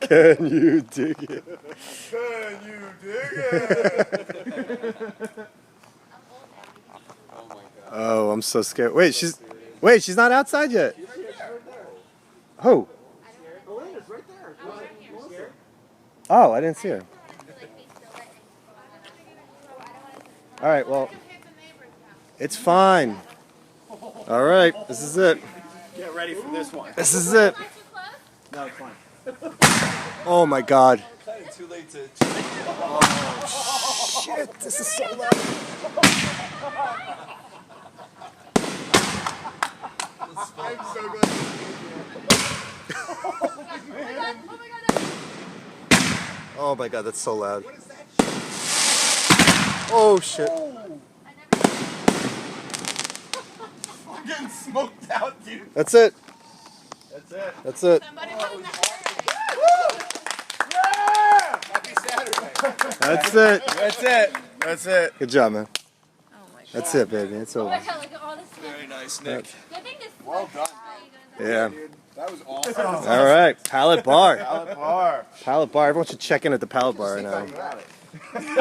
Can you dig it? Can you dig it? Oh my god. Oh, I'm so scared. Wait, she's not outside yet. Who? Belinda's right there. Oh, I didn't see her. All right, well, it's fine. All right, this is it. Get ready for this one. This is it. No, it's fine. Oh my God. Too late to. Oh shit! This is so loud. I'm so glad. Oh my God, that's so loud. Oh shit! I'm getting smoked out, dude. That's it. That's it. That's it. Happy Saturday. That's it. That's it. That's it. Good job, man. Oh my God. That's it, baby. It's Oh over. my God, look at all this stuff. Very nice, Nick. Good thing this Well done. Yeah. Dude, that was awesome. All right. Pallet Bar. Pallet Bar. Pallet Bar. Everyone should check in at the Pallet Bar right now. Got it.